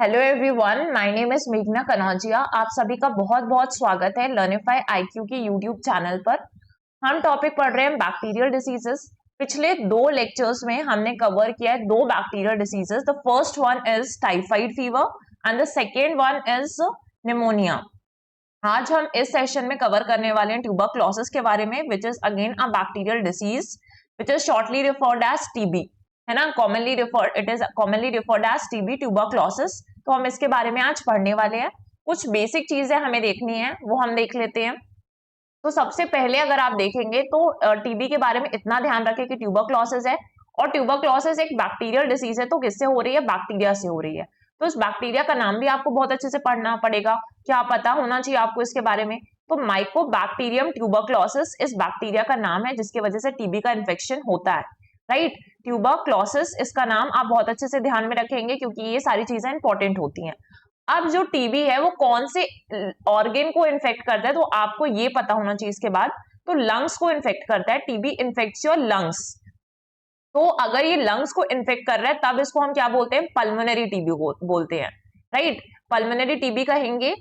Hello everyone, my name is मेघना कनौजिया। आप सभी का बहुत बहुत स्वागत है लर्निफाई आईक्यू के यूट्यूब चैनल पर। हम टॉपिक पढ़ रहे हैं बैक्टीरियल डिसीजेस। पिछले दो लेक्चर्स में हमने कवर किया है दो bacterial diseases. The first one is typhoid fever and the second one is pneumonia. आज हम इस सेशन में कवर करने वाले हैं ट्यूबरक्लोसिस के बारे में, which is again a bacterial disease which is shortly referred as TB, है ना। It is commonly referred as TB, tuberculosis. तो हम इसके बारे में आज पढ़ने वाले हैं। कुछ बेसिक चीजें हमें देखनी है, वो हम देख लेते हैं। तो सबसे पहले अगर आप देखेंगे तो टीबी के बारे में इतना ध्यान रखें कि ट्यूबरक्लोसिस है, और ट्यूबरक्लोसिस एक बैक्टीरियल डिसीज है। तो किससे हो रही है? बैक्टीरिया से हो रही है। तो इस बैक्टीरिया का नाम भी आपको बहुत अच्छे से पढ़ना पड़ेगा, क्या पता होना चाहिए आपको इसके बारे में। तो माइकोबैक्टीरियम ट्यूबरक्लोसिस इस बैक्टीरिया का नाम है जिसकी वजह से टीबी का इन्फेक्शन होता है, राइट। ट्यूबरक्लोसिस इसका नाम आप बहुत अच्छे से ध्यान में रखेंगे क्योंकि ये सारी चीजें इंपॉर्टेंट होती हैं। अब जो टीबी है वो कौन से ऑर्गन को इन्फेक्ट करता है, तो आपको ये पता होना चाहिए इसके बाद। तो लंग्स को इन्फेक्ट करता है, टीबी इन्फेक्ट्स योर लंग्स। तो अगर ये लंग्स को इन्फेक्ट कर रहा है तब इसको हम क्या बोलते हैं? पल्मोनरी टीबी बोलते हैं, राइट। पल्मोनरी टीबी कहेंगे।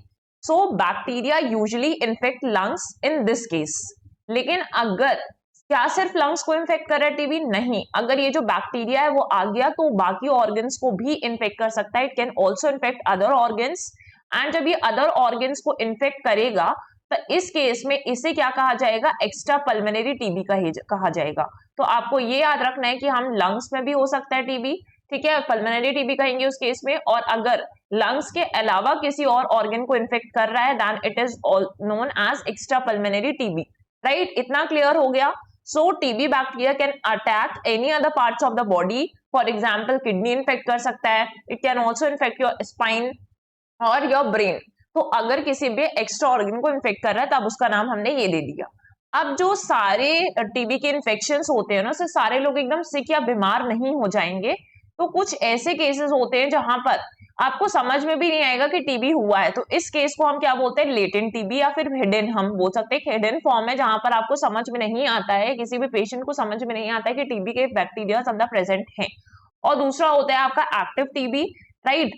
So bacteria usually infect lungs in this case. लेकिन अगर क्या सिर्फ लंग्स को इन्फेक्ट कर रहा है टीबी? नहीं, अगर ये जो बैक्टीरिया है वो आ गया तो बाकी ऑर्गन्स को भी इन्फेक्ट कर सकता है। It can also infect other organs, and जब ये अदर ऑर्गन्स को इन्फेक्ट करेगा तो इस केस में इसे क्या कहा जाएगा? एक्स्ट्रा पल्मोनरी टीबी कहा जाएगा। तो आपको ये याद रखना है कि हम लंग्स में भी हो सकता है टीबी, ठीक है, पल्मोनरी टीबी कहेंगे उस केस में। और अगर लंग्स के अलावा किसी और ऑर्गन को इन्फेक्ट कर रहा है then it is known as extra pulmonary TB, right. इतना क्लियर हो गया। So TB bacteria can attack any other parts of the body. For example kidney infect कर सकता है, it can also infect your spine और your brain. तो अगर किसी भी एक्स्ट्रा ऑर्गन को इन्फेक्ट कर रहा है तब उसका नाम हमने ये दे दिया। अब जो सारे टीबी के इन्फेक्शंस होते हैं ना, उससे सारे लोग एकदम सिक या बीमार नहीं हो जाएंगे। तो कुछ ऐसे केसेस होते हैं जहां पर आपको समझ में भी नहीं आएगा कि टीबी हुआ है। तो इस केस को हम क्या बोलते हैं? लेटेंट टीबी, या फिर हिडन हम बोल सकते हैं। हिडन फॉर्म है जहां पर आपको समझ में नहीं आता है, किसी भी पेशेंट को समझ में नहीं आता है कि टीबी के बैक्टीरिया अंदर प्रेजेंट है। और दूसरा होता है आपका active TB, right.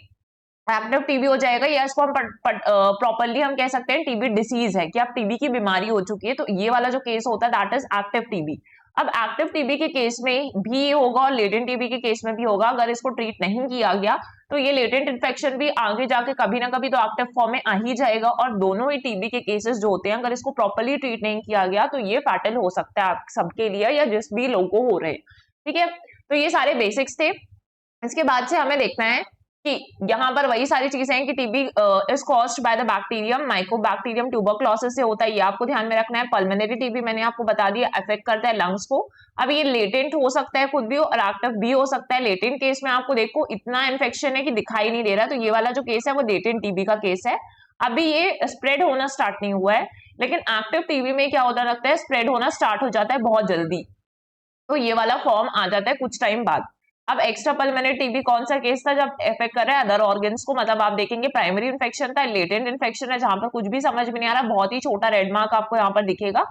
Active TB हो जाएगा, या इसको हम प्रॉपरली हम कह सकते हैं टीबी डिसीज है, कि आप टीबी की बीमारी हो चुकी है। तो ये वाला जो केस होता है दैट इज एक्टिव टीबी। अब एक्टिव टीबी के केस में भी ये होगा और लेटेंट टीबी के केस में भी होगा। अगर इसको ट्रीट नहीं किया गया तो ये लेटेंट इन्फेक्शन भी आगे जाके कभी ना कभी तो एक्टिव फॉर्म में आ ही जाएगा। और दोनों ही टीबी के केसेस जो होते हैं अगर इसको प्रॉपरली ट्रीट नहीं किया गया तो ये फैटल हो सकता है आप सबके लिए या जिस भी लोगों को हो रहे हैं, ठीक है। तो ये सारे बेसिक्स थे। इसके बाद से हमें देखना है कि यहाँ पर वही सारी चीजें हैं कि TB is caused by the bacterium, Mycobacterium tuberculosis से होता है, ये आपको ध्यान में रखना है। पल्मोनरी टीबी मैंने आपको बता दिया अफेक्ट करता है लंग्स को। अब ये लेटेंट हो सकता है खुद भी और एक्टिव भी हो सकता है। लेटेंट केस में आपको देखो इतना इन्फेक्शन है कि दिखाई नहीं दे रहा, तो ये वाला जो केस है वो लेटेंट टीबी का केस है। अभी ये स्प्रेड होना स्टार्ट नहीं हुआ है, लेकिन एक्टिव टीबी में क्या होता लगता है? स्प्रेड होना स्टार्ट हो जाता है बहुत जल्दी। तो ये वाला फॉर्म आ जाता है कुछ टाइम बाद। अब एक्स्ट्रा पल्मोनरी टीबी कौन सा केस था? जब इफेक्ट कर रहा है अदर ऑर्गन्स को, मतलब आप देखेंगे प्राइमरी इन्फेक्शन था, लेटेंट इन्फेक्शन है जहां पर कुछ भी समझ में नहीं आ रहा, बहुत ही छोटा रेड मार्क आपको यहाँ पर दिखेगा।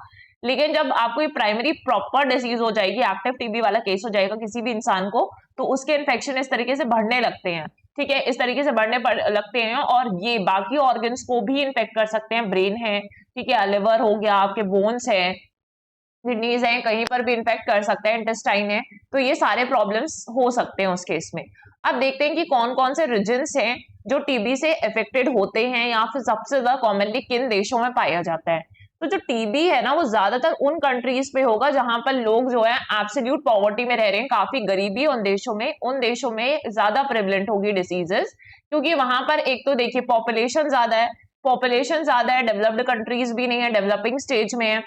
लेकिन जब आपको ये प्राइमरी प्रॉपर डिसीज हो जाएगी, एक्टिव टीबी वाला केस हो जाएगा किसी भी इंसान को, तो उसके इन्फेक्शन इस तरीके से बढ़ने लगते हैं, ठीक है, इस तरीके से बढ़ने लगते हैं और ये बाकी ऑर्गन्स को भी इन्फेक्ट कर सकते हैं। ब्रेन है, ठीक है, लिवर हो गया, आपके बोन्स है, किडनीज है, कहीं पर भी इन्फेक्ट कर सकता है, इंटेस्टाइन है। तो ये सारे प्रॉब्लम्स हो सकते हैं उस केस में। अब देखते हैं कि कौन कौन से रीजन्स हैं जो टीबी से अफेक्टेड होते हैं, या फिर सबसे ज्यादा कॉमनली किन देशों में पाया जाता है। तो जो टीबी है ना वो ज्यादातर उन कंट्रीज पे होगा जहां पर लोग जो है एब्सोल्यूट पॉवर्टी में रह रहे हैं, काफी गरीबी है उन देशों में ज्यादा प्रेवलेंट होगी डिसीजेस। क्योंकि वहां पर एक तो देखिए पॉपुलेशन ज्यादा है, डेवलप्ड कंट्रीज भी नहीं है, डेवलपिंग स्टेज में है।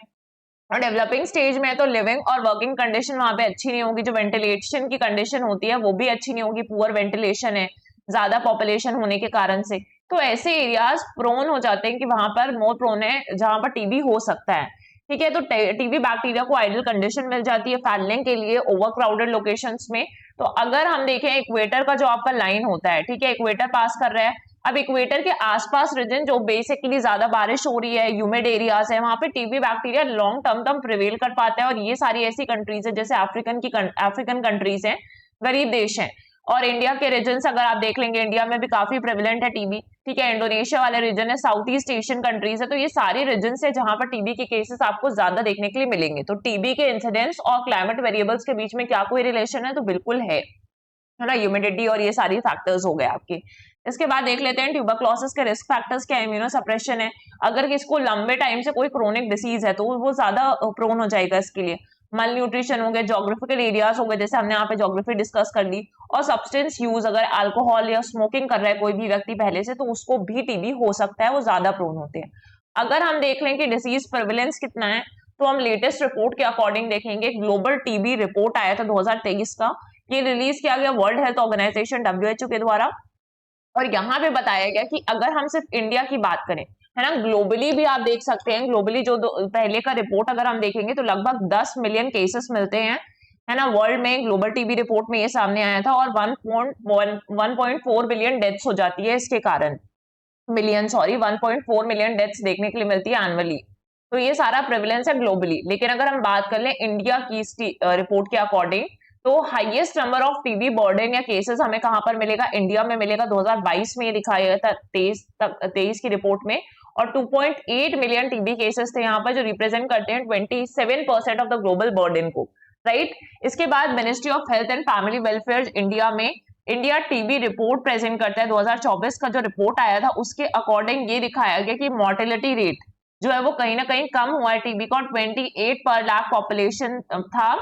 और डेवलपिंग स्टेज में तो लिविंग और वर्किंग कंडीशन वहां पे अच्छी नहीं होगी, जो वेंटिलेशन की कंडीशन होती है वो भी अच्छी नहीं होगी, पुअर वेंटिलेशन है ज्यादा पॉपुलेशन होने के कारण से। तो ऐसे एरियाज प्रोन हो जाते हैं कि वहां पर मोर प्रोन है जहां पर टीबी हो सकता है, ठीक है। तो टीबी बैक्टीरिया को आइडियल कंडीशन मिल जाती है फैलने के लिए ओवर क्राउडेड लोकेशंस में। तो अगर हम देखें इक्वेटर का जो आपका लाइन होता है, ठीक है, इक्वेटर पास कर रहा है। अब इक्वेटर के आसपास रीजन जो बेसिकली ज्यादा बारिश हो रही है, ह्यूमिड एरियाज है, वहां पे टीबी बैक्टीरिया लॉन्ग टर्म तक प्रिवेल कर पाता है। और ये सारी ऐसी कंट्रीज है जैसे अफ्रीकन कंट्रीज हैं, गरीब देश हैं, और इंडिया के रीजन अगर आप देख लेंगे, इंडिया में भी काफी प्रेवलेंट है टीबी, ठीक है। इंडोनेशिया वाले रीजन है, साउथ ईस्ट एशियन कंट्रीज है, तो ये सारे रीजन है जहां पर टीबी के केसेस आपको ज्यादा देखने के लिए मिलेंगे। तो टीबी के इंसिडेंस और क्लाइमेट वेरिएबल्स के बीच में क्या कोई रिलेशन है? तो बिल्कुल है ना, ह्यूमिडिटी और ये सारी फैक्टर्स हो गए आपके। इसके बाद देख लेते हैं ट्यूबरक्लोसिस के रिस्क फैक्टर्स क्या, इम्यूनो सप्रेशन है। अगर किसको लंबे टाइम से कोई क्रोनिक डिसीज है तो वो ज्यादा प्रोन हो जाएगा इसके लिए। मल न्यूट्रिशन हो गए, जोग्राफिकल एरियाज हो गए, जैसे हमने यहाँ पे जोग्राफी डिस्कस कर ली। और सब्सटेंस यूज, अगर अल्कोहल या स्मोकिंग कर रहा है कोई भी व्यक्ति पहले से, तो उसको भी टीबी हो सकता है, वो ज्यादा प्रोन होते हैं। अगर हम देख लें कि डिसीज प्रेवलेंस कितना है, तो हम लेटेस्ट रिपोर्ट के अकॉर्डिंग देखेंगे। ग्लोबल टीबी रिपोर्ट आया था 2023 का, ये रिलीज किया गया वर्ल्ड हेल्थ ऑर्गेनाइजेशन WHO के द्वारा। और यहाँ पे बताया गया कि अगर हम सिर्फ इंडिया की बात करें, है ना, ग्लोबली भी आप देख सकते हैं, ग्लोबली जो पहले का रिपोर्ट अगर हम देखेंगे तो लगभग 10 मिलियन केसेस मिलते हैं, है ना, वर्ल्ड में। ग्लोबल टीबी रिपोर्ट में ये सामने आया था, और 1.4 बिलियन डेथ्स हो जाती है इसके कारण, 1.4 मिलियन डेथ्स देखने के लिए मिलती है एनुअली। तो ये सारा प्रेवलेंस है ग्लोबली। लेकिन अगर हम बात कर लें इंडिया की रिपोर्ट के अकॉर्डिंग, तो highest number of TB burden या केसेस हमें कहां पर मिलेगा? इंडिया में मिलेगा। 2022 में ये दिखाया गया था, 23 की रिपोर्ट में। और 2.8 मिलियन टीबी केसेस थे यहाँ पर, जो रिप्रेजेंट करते हैं 27% ऑफ द ग्लोबल बर्डन को, राइट। इसके बाद ministry of health and family welfare India में इंडिया टीबी रिपोर्ट प्रेजेंट करता है। 2024 का जो रिपोर्ट आया था उसके अकॉर्डिंग ये दिखाया गया कि मोर्टेलिटी रेट जो है वो कहीं ना कहीं कम हुआ है टीबी का। 28 पर लाख पॉपुलेशन था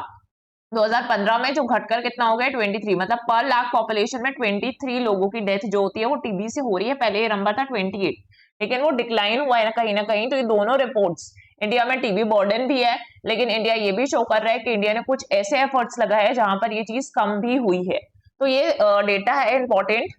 2015 में, जो घटकर कितना हो गया 23, मतलब पर लाख पॉपुलेशन में 23 लोगों की डेथ जो होती है वो टीबी से हो रही है। पहले ये नंबर था 28, लेकिन वो डिक्लाइन हुआ है ना कहीं। तो ये दोनों रिपोर्ट्स, इंडिया में टीबी बर्डन भी है, लेकिन इंडिया ये भी शो कर रहा है कि इंडिया ने कुछ ऐसे एफर्ट्स लगाए हैं जहां पर ये चीज कम भी हुई है। तो ये डेटा है इंपॉर्टेंट,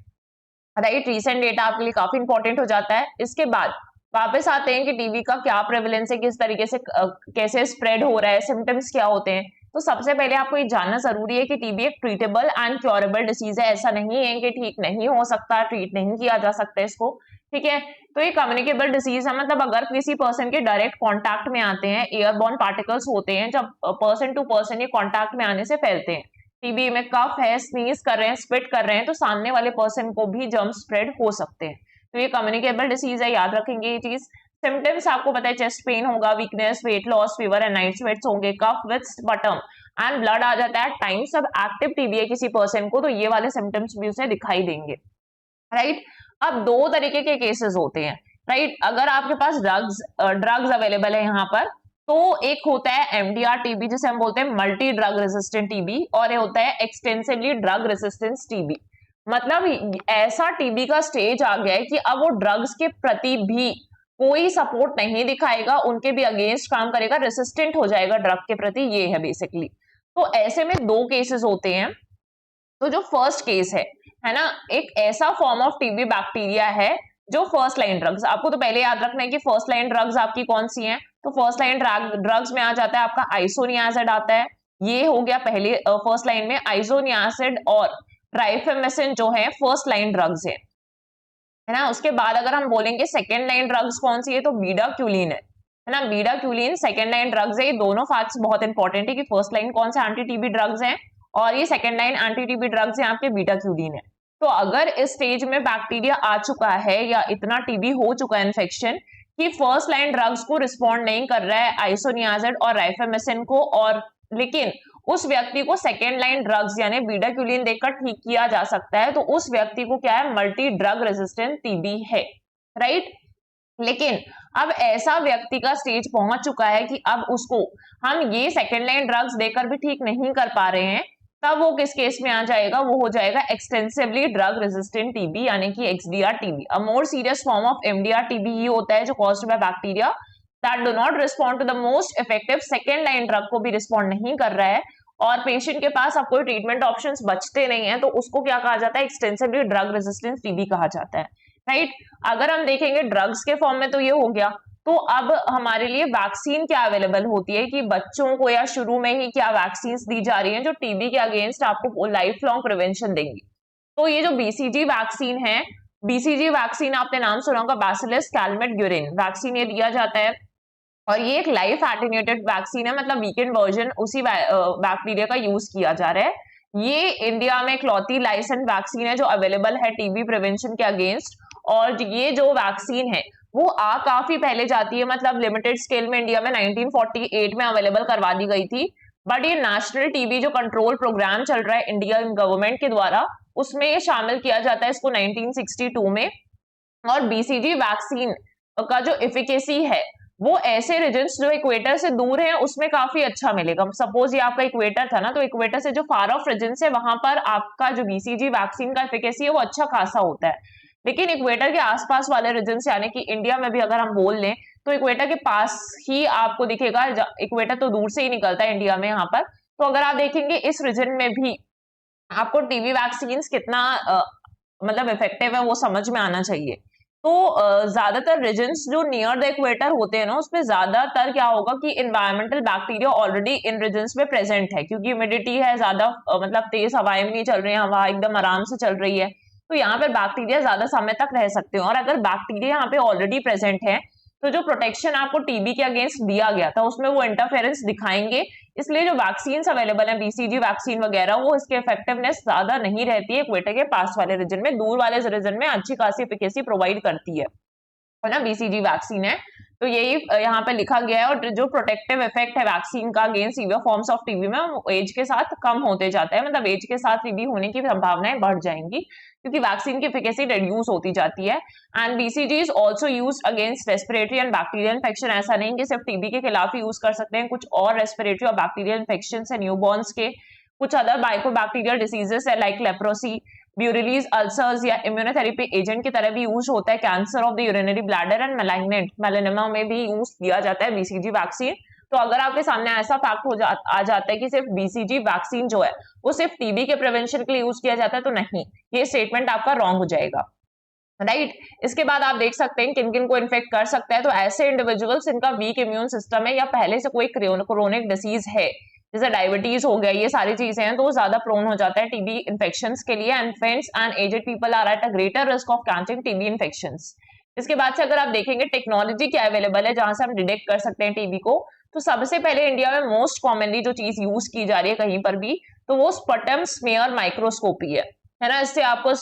राइट। रीसेंट डेटा आपके लिए काफी इंपॉर्टेंट हो जाता है। इसके बाद वापस आते हैं कि टीबी का क्या प्रेवलेंस है, किस तरीके से कैसे स्प्रेड हो रहा है, सिम्टम्स क्या होते हैं। तो सबसे पहले आपको ये जानना जरूरी है कि टीबी एक ट्रीटेबल एंड क्योरेबल डिसीज है। ऐसा नहीं है कि ठीक नहीं हो सकता, ट्रीट नहीं किया जा सकता इसको, ठीक है। तो ये कम्युनिकेबल डिसीज है, मतलब अगर किसी पर्सन के डायरेक्ट कांटेक्ट में आते हैं, एयरबॉर्न पार्टिकल्स होते हैं, जब पर्सन टू पर्सन ये कांटेक्ट में आने से फैलते हैं। टीबी में कफ है, स्नीज कर रहे हैं, स्पिट कर रहे हैं, तो सामने वाले पर्सन को भी जर्म स्प्रेड हो सकते हैं। तो ये कम्युनिकेबल डिसीज है, याद रखेंगे ये चीज। सिम्टम्स आपको पता है, चेस्ट पेन होगा, weakness, weight loss, fever and night sweats होंगे, cough with bottom and blood आ जाता है टाइम्स। अब एक्टिव टीबी है किसी पर्सन को, तो ये वाले सिम्टम्स भी उसे दिखाई देंगे, राइट। अब दो तरीके के केसेस होते हैं, राइट। अगर आपके पास ड्रग्स अवेलेबल है यहाँ पर, तो एक होता है MDR टीबी, जिसे हम बोलते हैं मल्टी ड्रग रेसिस्टेंट टीबी, और ये होता है एक्सटेंसिवली ड्रग रेसिस्टेंस टीबी। मतलब ऐसा टीबी का स्टेज आ गया है कि अब वो ड्रग्स के प्रति भी कोई सपोर्ट नहीं दिखाएगा, उनके भी अगेंस्ट काम करेगा, रेसिस्टेंट हो जाएगा ड्रग के प्रति, ये है बेसिकली। तो ऐसे में दो केसेस होते हैं। तो जो फर्स्ट केस है ना, एक ऐसा फॉर्म ऑफ टीबी बैक्टीरिया है जो फर्स्ट लाइन ड्रग्स, आपको तो पहले याद रखना है कि फर्स्ट लाइन ड्रग्स आपकी कौन सी हैं। तो फर्स्ट लाइन ड्रग्स में आ जाता है आपका आइसोनियासिड आता है, ये हो गया पहले फर्स्ट लाइन में। आइसोनियासिड और ट्राइफेमेसिन जो है फर्स्ट लाइन ड्रग्स है ना। उसके बाद अगर हम बोलेंगे सेकेंड लाइन ड्रग्स कौन सी है, तो बीडाक्यूलिन है ना, बीडाक्यूलिन सेकेंड लाइन ड्रग्स है। ये दोनों फैक्ट्स बहुत इंपॉर्टेंट है कि फर्स्ट लाइन कौन से एंटी टीबी ड्रग्स हैं और ये second line anti TB drugs हैं आपके बीटाक्यूलिन है। तो अगर इस स्टेज में बैक्टीरिया आ चुका है या इतना टीबी हो चुका है इन्फेक्शन कि फर्स्ट लाइन ड्रग्स को रिस्पॉन्ड नहीं कर रहा है, आइसोनियाजिड और राइफेमेसिन को, और लेकिन उस व्यक्ति को सेकेंड लाइन ड्रग्स यानी बीडाक्यूलिन देकर ठीक किया जा सकता है, तो उस व्यक्ति को क्या है, मल्टी ड्रग रेजिस्टेंट टीबी है, राइट। लेकिन अब ऐसा व्यक्ति का स्टेज पहुंच चुका है कि अब उसको हम ये सेकेंड लाइन ड्रग्स देकर भी ठीक नहीं कर पा रहे हैं, तब वो किस केस में आ जाएगा, वो हो जाएगा एक्सटेंसिवली ड्रग रेजिस्टेंट टीबी यानी कि XDR TB. A more serious form of MDR TB ही होता है जो caused by bacteria that do not respond to the most effective second line drug को भी रिस्पॉन्ड नहीं कर रहा है और पेशेंट के पास अब कोई ट्रीटमेंट ऑप्शंस बचते नहीं है, तो उसको क्या कहा जाता है, एक्सटेंसिवली ड्रग रेजिस्टेंस टीबी कहा जाता है, राइट। अगर हम देखेंगे ड्रग्स के फॉर्म में तो ये हो गया। तो अब हमारे लिए वैक्सीन क्या अवेलेबल होती है कि बच्चों को या शुरू में ही क्या वैक्सीन दी जा रही हैं जो टीबी के अगेंस्ट आपको लाइफ लॉन्ग प्रिवेंशन देंगी। तो ये जो BCG वैक्सीन है, BCG वैक्सीन आपने नाम सुना होगा, बैसिलस कैलमेट-ग्यूरिन वैक्सीन, ये दिया जाता है और ये एक लाइफ एटेन्यूएटेड वैक्सीन है, मतलब वीकेंड वर्जन उसी बैक्टीरिया का यूज किया जा रहा है। ये इंडिया में इकलौती लाइसेंस वैक्सीन है जो अवेलेबल है टीबी प्रिवेंशन के अगेंस्ट। और ये जो वैक्सीन है वो काफी पहले जाती है, मतलब लिमिटेड स्केल में इंडिया में 1948 में अवेलेबल करवा दी गई थी। बट ये नेशनल टीबी जो कंट्रोल प्रोग्राम चल रहा है इंडियन गवर्नमेंट के द्वारा, उसमें ये शामिल किया जाता है इसको 1962 में। और बीसीजी वैक्सीन का जो एफिकेसी है वो ऐसे रीजन्स जो इक्वेटर से दूर है उसमें काफी अच्छा मिलेगा। सपोज ये आपका इक्वेटर था ना, तो इक्वेटर से जो फार ऑफ रीजन्स है वहां पर आपका जो बीसीजी वैक्सीन का एफिकेसी है वो अच्छा खासा होता है। लेकिन इक्वेटर के आसपास वाले रीजन यानी कि इंडिया में भी अगर हम बोल लें तो इक्वेटर के पास ही आपको दिखेगा, इक्वेटर तो दूर से ही निकलता है इंडिया में यहाँ पर। तो अगर आप देखेंगे इस रीजन में भी आपको टीबी वैक्सीन कितना मतलब इफेक्टिव है वो समझ में आना चाहिए। तो ज्यादातर रीजन्स जो नियर द इक्वेटर होते हैं ना उसमें ज्यादातर क्या होगा कि environmental bacteria already in regions में प्रेजेंट है, क्योंकि ह्यूमिडिटी है ज्यादा, मतलब तेज हवाएं भी नहीं चल रही है, हवा एकदम आराम से चल रही है, तो यहाँ पे बैक्टीरिया ज्यादा समय तक रह सकते हैं। और अगर बैक्टीरिया यहाँ पे ऑलरेडी प्रेजेंट है तो जो प्रोटेक्शन आपको टीबी के अगेंस्ट दिया गया था उसमें वो इंटरफेरेंस दिखाएंगे। इसलिए जो वैक्सीन अवेलेबल है बीसीजी वैक्सीन वगैरह वो इसके इफेक्टिवनेस ज्यादा नहीं रहती है इक्वेटर के पास वाले रीजन में, दूर वाले रीजन में अच्छी खासी एफिकेसी प्रोवाइड करती है ना बीसीजी वैक्सीन है। तो यही यहाँ पे लिखा गया है। और जो प्रोटेक्टिव इफेक्ट है वैक्सीन का against severe forms of TB में वो एज के साथ कम होते जाता है, मतलब एज के साथ टीबी होने की संभावनाएं बढ़ जाएंगी क्योंकि वैक्सीन की एफिकेसी रिड्यूस होती जाती है। And BCG is also used against respiratory and bacterial infection. ऐसा नहीं कि सिर्फ टीबी के खिलाफ ही यूज कर सकते हैं, कुछ और रेस्पिरेटरी और बैक्टीरियल इन्फेक्शन है न्यूबॉर्न्स के, कुछ अदर माइक्रोबैक्टीरियल डिसीजेस है लाइक लेप्रोसी, ब्यूरिलीज, अल्सर्स या इम्यूनोथेरेपी एजेंट की तरह भी यूज होता है। Cancer of the urinary bladder and malignant melanoma में भी यूज किया जाता है बीसीजी वैक्सीन। तो अगर आपके सामने ऐसा फैक्ट आ जाता है कि सिर्फ बीसीजी वैक्सीन जो है वो सिर्फ टीबी के प्रिवेंशन के लिए यूज किया जाता है, तो नहीं, ये स्टेटमेंट आपका रॉन्ग हो जाएगा, राइट। इसके बाद आप देख सकते हैं किन किन को इन्फेक्ट कर सकता है। तो ऐसे इंडिविजुअल्स इनका वीक इम्यून सिस्टम है या पहले से कोई क्रोनिक डिसीज है जैसे डायबिटीज हो गया, ये सारी चीजें हैं, तो वो ज्यादा प्रोन हो जाता है टीबी इन्फेक्शंस के लिए। Infants and aged people are at a greater risk of catching TB infections. इसके बाद से अगर आप देखेंगे टेक्नोलॉजी क्या अवेलेबल है जहां से हम डिटेक्ट कर सकते हैं टीबी को, तो सबसे पहले इंडिया में मोस्ट कॉमनली जो चीज यूज की जा रही है कहीं पर भी तो वो स्पटम स्मेयर माइक्रोस्कोपी है ना। इससे आपको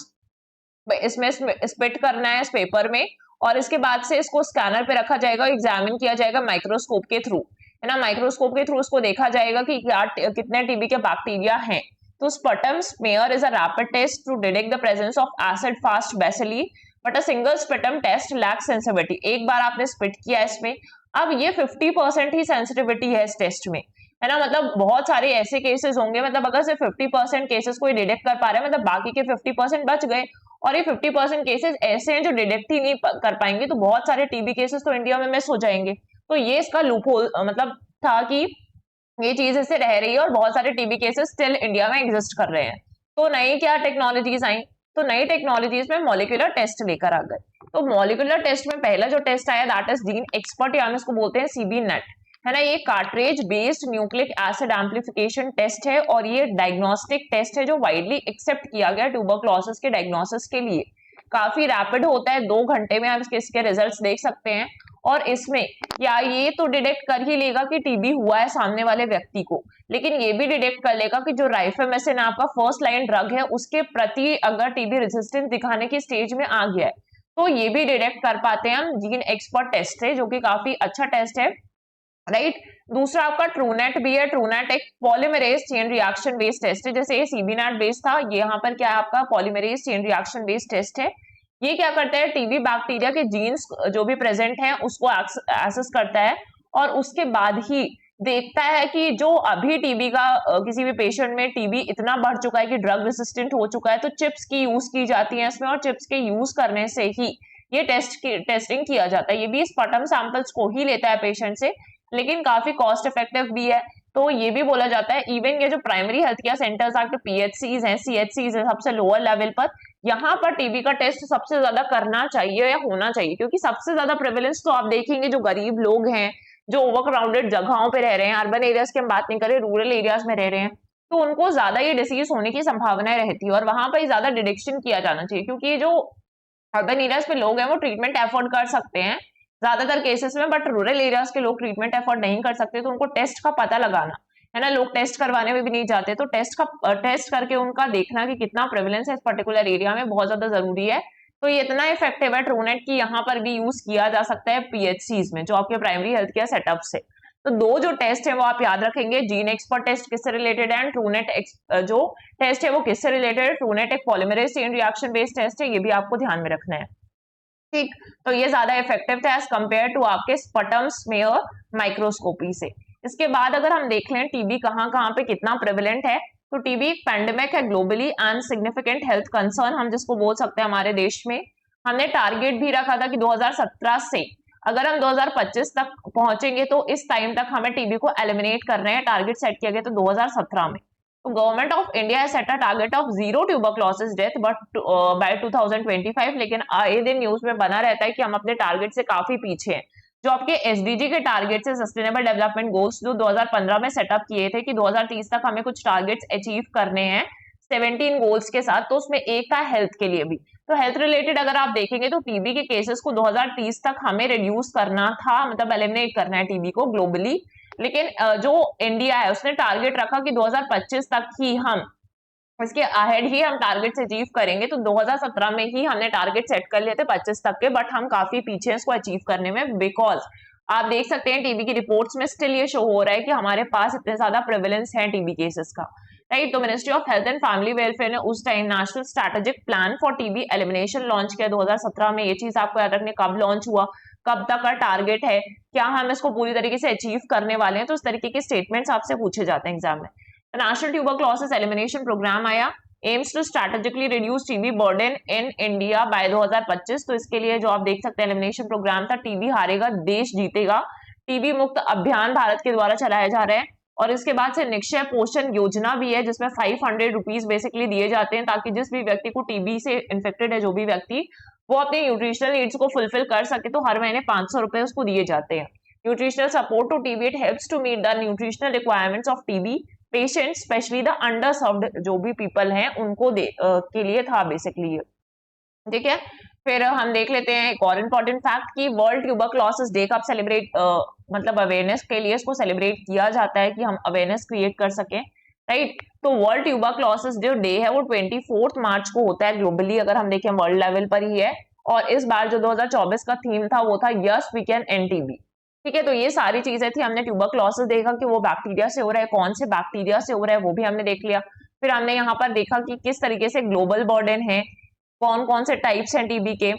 इसमें स्पिट करना है इस पेपर में और इसके बाद से इसको स्कैनर पे रखा जाएगा, एग्जामिन किया जाएगा माइक्रोस्कोप के थ्रू, है ना। माइक्रोस्कोप के थ्रू उसको देखा जाएगा कि क्या कितने टीबी के बैक्टीरिया हैं। तो sputum smear is a rapid test to detect the presence of acid fast bacilli but a single sputum test lack sensitivity. एक बार आपने स्पिट किया इसमें, अब ये 50% ही सेंसिटिविटी है इस टेस्ट में, है ना। मतलब बहुत सारे ऐसे केसेस होंगे, मतलब अगर सिर्फ 50% केसेस को डिटेक्ट कर पा रहे हैं, मतलब बाकी के 50% बच गए और ये 50% केसेस ऐसे हैं जो डिटेक्ट ही नहीं कर पाएंगे, तो बहुत सारे टीबी केसेस तो इंडिया में मिस हो जाएंगे। तो ये इसका लूपहोल मतलब था कि ये चीज इससे रह रही है और बहुत सारे टीबी केसेस स्टिल इंडिया में एग्जिस्ट कर रहे हैं। तो नई क्या टेक्नोलॉजीज आई, तो नई टेक्नोलॉजीज में मॉलिक्यूलर टेस्ट लेकर आ गए। तो मॉलिक्यूलर टेस्ट में पहला जो टेस्ट आया दैट इज जीन एक्सपर्ट, या हम इसको बोलते हैं सीबी नेट, है ना। ये cartridge based nucleic acid amplification test है और ये डायग्नोस्टिक टेस्ट है जो वाइडली एक्सेप्ट किया गया ट्यूबरक्लोसिस के डायग्नोसिस के लिए। काफी रैपिड होता है, 2 घंटे में आप इसके रिजल्ट्स देख सकते हैं। और इसमें या ये तो डिटेक्ट कर ही लेगा कि टीबी हुआ है सामने वाले व्यक्ति को, लेकिन ये भी डिटेक्ट कर लेगा कि जो राइफेमेसिन आपका फर्स्ट लाइन ड्रग है उसके प्रति अगर टीबी रेजिस्टेंस दिखाने की स्टेज में आ गया है, तो ये भी डिटेक्ट कर पाते हैं हम जीन एक्सपर्ट टेस्ट से, जो कि काफी अच्छा टेस्ट है, राइट। दूसरा आपका ट्रूनेट भी है। ट्रूनेट एक polymerase chain reaction based test है, जैसे ये सीबीनेट बेस्ड था, ये यहाँ पर क्या है आपका polymerase chain reaction based test है। ये क्या करता है, टीबी बैक्टीरिया के जीन्स जो भी प्रेजेंट हैं उसको एक्सेस करता है और उसके बाद ही देखता है कि जो अभी टीबी का किसी भी पेशेंट में टीबी इतना बढ़ चुका है कि ड्रग रेसिस्टेंट हो चुका है, तो चिप्स की यूज की जाती है इसमें और चिप्स के यूज करने से ही ये टेस्टिंग किया जाता है। ये भी स्पटम सैंपल्स को ही लेता है पेशेंट से, लेकिन काफी कॉस्ट इफेक्टिव भी है। तो ये भी बोला जाता है इवन ये जो प्राइमरी हेल्थ केयर सेंटर्स आपके पीएचसीज हैं, सीएचसीज हैं सबसे लोअर लेवल पर, यहाँ पर टीबी का टेस्ट सबसे ज्यादा करना चाहिए या होना चाहिए, क्योंकि सबसे ज्यादा प्रेवलेंस तो आप देखेंगे जो गरीब लोग हैं, जो ओवरक्राउडेड जगहों पे रह रहे हैं, अर्बन एरियाज की हम बात नहीं करें, रूरल एरियाज में रह रहे हैं, तो उनको ज्यादा ये डिसीज होने की संभावनाएं रहती है और वहां पर ज्यादा डिटेक्शन किया जाना चाहिए, क्योंकि ये जो अर्बन एरियाज पे लोग हैं वो ट्रीटमेंट एफोर्ड कर सकते हैं ज्यादातर केसेस में, बट रूरल एरियाज के लोग ट्रीटमेंट एफोर्ड नहीं कर सकते, तो उनको टेस्ट का पता लगाना, है ना, लोग टेस्ट करवाने में भी नहीं जाते, तो टेस्ट करके उनका देखना कि कितना प्रेवलेंस है इस पर्टिकुलर एरिया में बहुत ज्यादा जरूरी है। तो ये इतना इफेक्टिव है ट्रूनेट की यहाँ पर भी यूज किया जा सकता है पीएचसीज में, जो आपके प्राइमरी हेल्थ केयर सेटअप से। तो दो जो टेस्ट है वो आप याद रखेंगे, जीन एक्सपर्ट टेस्ट किससे रिलेटेड है, ट्रूनेट जो टेस्ट है वो किससे रिलेटेड है। ट्रूनेट एक polymerase chain reaction based test है, ये भी आपको ध्यान में रखना है। ठीक, तो ये ज्यादा इफेक्टिव था एज कंपेयर टू आपके स्पटम स्मेयर माइक्रोस्कोपी से। इसके बाद अगर हम देख लें टीबी कहाँ कहाँ पे कितना प्रेवलेंट है, तो टीबी एक पैंडेमिक है globally and significant health concern हम जिसको बोल सकते हैं हमारे देश में। हमने टारगेट भी रखा था कि 2017 से अगर हम 2025 तक पहुंचेंगे तो इस टाइम तक हमें टीबी को एलिमिनेट करना है, टारगेट सेट किया गया तो 2017 में। तो government of India has set a target of 0 tuberculosis death but by 2025, लेकिन आए दिन न्यूज में बना रहता है कि हम अपने टारगेट से काफी पीछे हैं। जो आपके एसडीजी के टारगेट्स है, सस्टेनेबल डेवलपमेंट गोल्स, जो 2015 में सेटअप किए थे कि 2030 तक हमें कुछ टारगेट्स अचीव करने हैं 17 गोल्स के साथ, तो उसमें एक था हेल्थ के लिए भी। तो हेल्थ रिलेटेड अगर आप देखेंगे तो टीबी के केसेस को 2030 तक हमें रिड्यूस करना था, मतलब एलिमिनेट करना है टीबी को ग्लोबली। लेकिन जो इंडिया है उसने टारगेट रखा कि 2025 तक ही हम इसके अहेड ही हम टारगेट अचीव करेंगे। तो 2017 में ही हमने टारगेट सेट कर लिए थे 25 तक के, बट हम काफी पीछे हैं इसको अचीव करने में, बिकॉज आप देख सकते हैं टीबी की रिपोर्ट्स में स्टिल ये शो हो रहा है कि हमारे पास इतने ज्यादा प्रेवलेंस है टीबी केसेस का, राइट। तो ministry of health and family welfare ने उस time national strategic plan for TB elimination launch किया 2017 में। ये चीज आपको याद रखने, कब लॉन्च हुआ, कब तक का टारगेट है, क्या हम इसको पूरी तरीके से अचीव करने वाले हैं, तो इस तरीके के स्टेटमेंट्स आपसे पूछे जाते हैं एग्जाम में। नेशनल ट्यूबरक्लोसिस एलिमिनेशन प्रोग्राम आया, aims to strategically reduce TB burden in India by 2025। तो इसके लिए जो आप देख सकते हैं एलिमिनेशन प्रोग्राम था, टीबी हारेगा देश जीतेगा, टीबी मुक्त अभियान भारत के द्वारा चलाया जा रहा है। और इसके बाद से निक्षय पोषण योजना भी है जिसमें 500 रुपीज बेसिकली दिए जाते हैं, ताकि जिस भी व्यक्ति को टीबी से इन्फेक्टेड है, जो भी व्यक्ति, वो अपने न्यूट्रिशनल नीड्स को फुलफिल कर सके, तो हर महीने 500 रुपए उसको दिए जाते हैं। Nutritional support to TB, it helps to meet the nutritional requirements of TB patients, specially the underserved जो भी पीपल हैं उनको के लिए था बेसिकली ये, ठीक है। फिर हम देख लेते हैं एक और इम्पोर्टेंट फैक्ट कि वर्ल्ड ट्यूबरक्लोसिस डे कब सेलिब्रेट, मतलब अवेयरनेस के लिए इसको सेलिब्रेट किया जाता है कि हम अवेयरनेस क्रिएट कर सकें, राइट। तो वर्ल्ड ट्यूबरक्लोसिस जो डे है वो 24 मार्च को होता है ग्लोबली, अगर हम देखें वर्ल्ड लेवल पर ही है। और इस बार जो 2024 का थीम था वो था yes we can end TB, ठीक है। तो ये सारी चीजें थी, हमने ट्यूबरक्लोसिस देखा कि वो बैक्टीरिया से हो रहा है, कौन से बैक्टीरिया से हो रहा है वो भी हमने देख लिया। फिर हमने यहाँ पर देखा कि किस तरीके से ग्लोबल बर्डन है, कौन कौन से टाइप्स हैं टीबी के,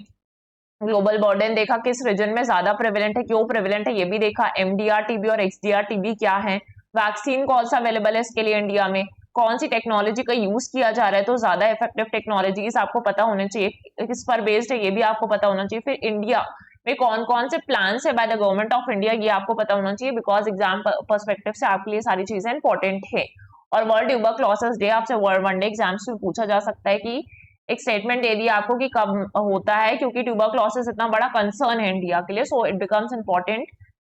ग्लोबल बर्डन देखा, किस रीजन में ज्यादा प्रेवलेंट है, क्यों प्रेवलेंट है ये भी देखा, एमडीआर टीबी और एक्सडीआर टीबी क्या है, वैक्सीन कौन सा अवेलेबल है इसके लिए इंडिया में, कौन सी टेक्नोलॉजी का यूज किया जा रहा है, तो ज्यादा इफेक्टिव टेक्नोलॉजीज आपको पता होने चाहिए, किस पर बेस्ड है ये भी आपको पता होना चाहिए। फिर इंडिया में कौन कौन से प्लान है by the government of India, ये आपको पता होना चाहिए, बिकॉज एग्जाम पर्सपेक्टिव से आपके लिए सारी चीजें इंपॉर्टेंट है। और वर्ल्ड ट्यूबरक्लोसिस डे आपसे वन डे एग्जाम्स में पूछा जा सकता है कि एक स्टेटमेंट दे दिया आपको कि कब होता है, क्योंकि ट्यूबरक्लोसिस इतना बड़ा कंसर्न है इंडिया के लिए, सो इट बिकम्स इंपॉर्टेंट।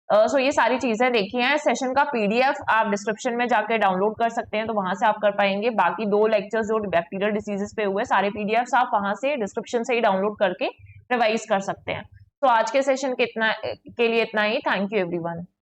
सो ये सारी चीजें देखी हैं। सेशन का पीडीएफ आप डिस्क्रिप्शन में जाके डाउनलोड कर सकते हैं, तो वहां से आप कर पाएंगे। बाकी 2 लेक्चर्स जो बैक्टीरियल डिसीजेस पे हुए, सारे पीडीएफ आप वहां से डिस्क्रिप्शन से ही डाउनलोड करके रिवाइज कर सकते हैं। तो आज के सेशन के लिए इतना ही। Thank you everyone.